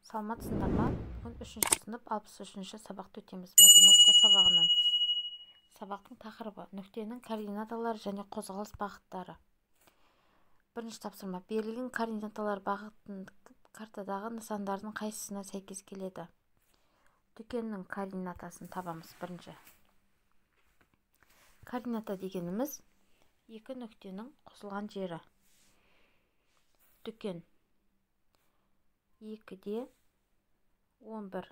Саламатсыңдар ма? Бүгін 3-ші сынып 63-ші сабақты өтеміз. Математика сабағынан. Сабақтың тақырыбы нүктенің координаталары және қозғалыс бағыттары. Бірінші тапсырма. Берілген координаталар бағытын картадағы нысандардың қайсысына сәйкес келеді? Дүкеннің координатасын табамыз. Бірінші. Координата дегеніміз екі нүктенің қосылған жері. Дүкен 2-де 11.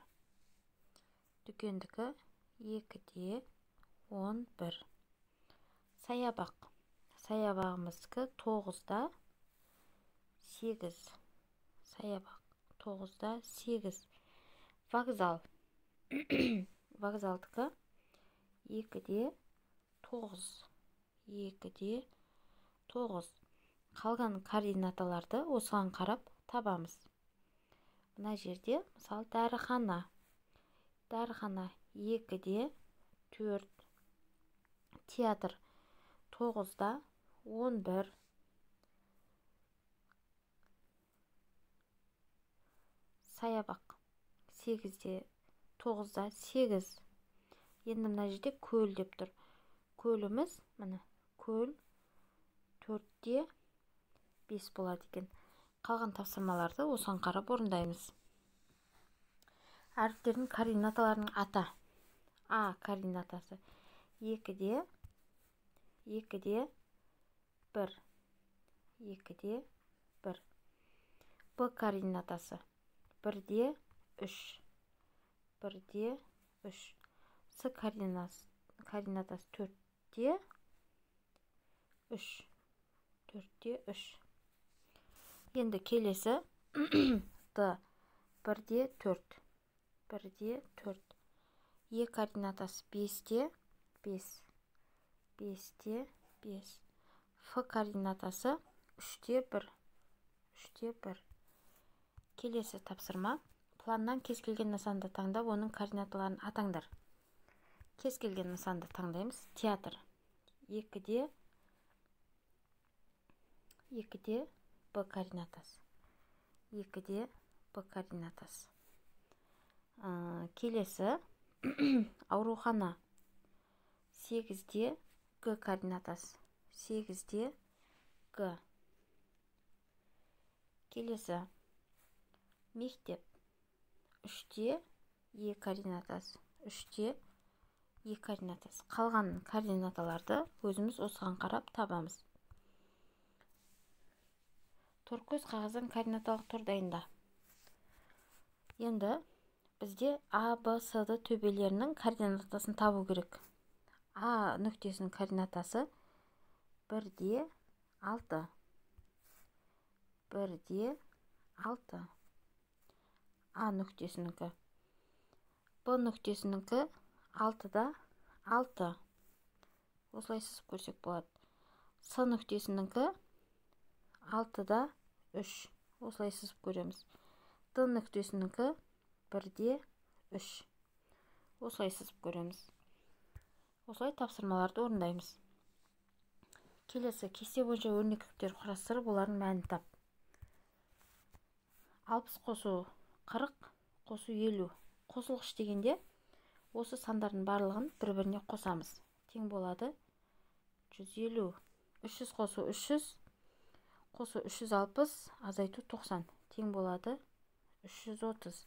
Дүкендікі 2-де 11. Саябақ. Саябағымыздікі 9-да 8. Саябақ 9-да 8. Вокзал. Вокзалдікі 2-де 9. 2-де 9. Қалған координаталарды осыған қарап табамыз. Мына жерде, мысалы, дәріхана. Дәріхана 2-де 4. Театр 9-да 11. Саябақ 8-де 9-да 8. Енді мына жерде көл деп тұр. Көліміз, міне, көл 4-де 5 болады екен. Қалған тапсырмаларды осыған қарап орындаймыз. Әріптердің координаталарының аты. А координатасы 2-де 1. 2-де 1. Б координатасы 1-де 3. 1-де 3. С координатасы 4-де 3. 4-де 3. Енді келесі Д 1-де 4. 1-де 4. Е координатасы 5-де 5. 5-де 5. Ф координатасы 3-де 1. 3-де 1. Келесі тапсырма. Планнан кез келген нысанды таңдап, оның координаталарын атаңдар. Кез келген нысанды таңдаймыз. Театр 2-де Б координатасы. 2-де Б координатасы. Келесі аурухана 8-де Г координатасы. 8-де Г. Келесі мектеп 3-де Е координатасы. 3-де Е координатасы. Қалған координаталарды өзіміз осыған қарап табамыз. Торкөз қағаздан координаталық тур дайында. Енді бізде А, Б, С-ді төбелерінің координатасын табу керек. А нүктесінің координатасы 1-де 6. 1-де 6. А нүктесінікі. Б нүктесінікі 6-да 6. Осылай сызып көрсек болады. С нүктесінікі 6-да 3. Осылай сызып көреміз. Д нүктесінікі 1-де 3. Осылай сызып көреміз. Осылай тапсырмаларды орындаймыз. Келесі кесте бойынша өрнектер құрастырып, олардың мәнін тап. 60 қосу 40, қосу 50. Қосылғыш дегенде осы сандардың барлығын бір-біріне қосамыз. Тең болады 150. 300 қосу 300, қосу 360, азайту 90. Тең болады 330.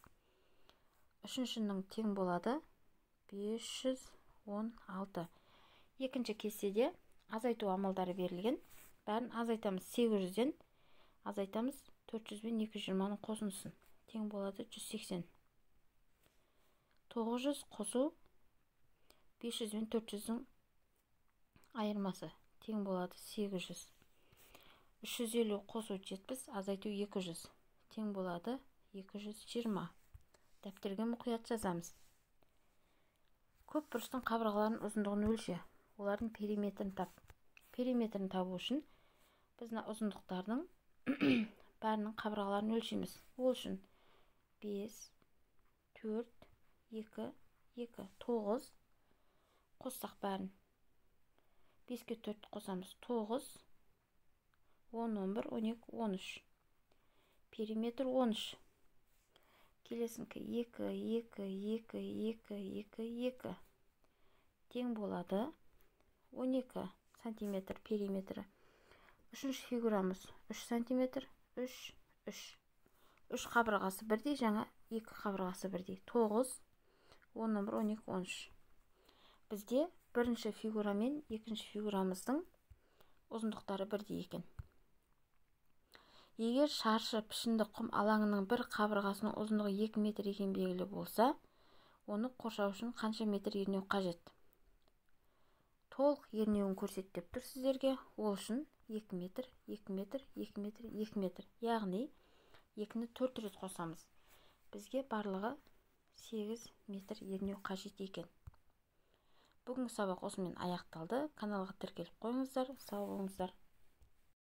Үшіншінің тең болады 516. Екінші кестеде азайту амалдары берілген. Бәрін азайтамыз. 800-ден азайтамыз 400 бен 220-ның қосындысын. Тең болады 180. 900 қосу 500 бен 400-дің айырмасы. Тең болады 800. 350 қосу 70, азайту 200. Тең болады 220. Дәптерге мұқият жазамыз. Көп бұрыштың қабырғаларының ұзындығын өлше. Олардың периметрін тап. Периметрін табу үшін біз ұзындықтардың бәрінің қабырғаларын өлшеміз. Ол үшін 5, 4, 2, 2, 9 қоссақ бәрін. 5-ке 4 қосамыз. 9, 10, 11, 12, 13. Периметр 13. келесінікі 2 тең болады 12 сантиметр периметрі. Үшінші фигурамыз 3 сантиметр, 3 қабырғасы бірдей, жаңа 2 қабырғасы бірдей. 9, 11, 12, 13. Бізде бірінші фигура мен екінші фигурамыздың ұзындықтары бірдей екен. Егер шаршы пішінді құм алаңының бір қабырғасының ұзындығы 2 метр екен белгілі болса, оны қоршау үшін қанша метр ернеу қажет? Толық ернеуін көрсет деп тұр сіздерге. Ол үшін 2 метр, 2 метр, 2 метр, 2 метр. Яғни 2-ні 4 рет қосамыз. Бізге барлығы 8 метр ернеу қажет екен. Бүгінгі сабақ осымен аяқталды. Каналға тіркеліп қойыңыздар. Сау болыңыздар.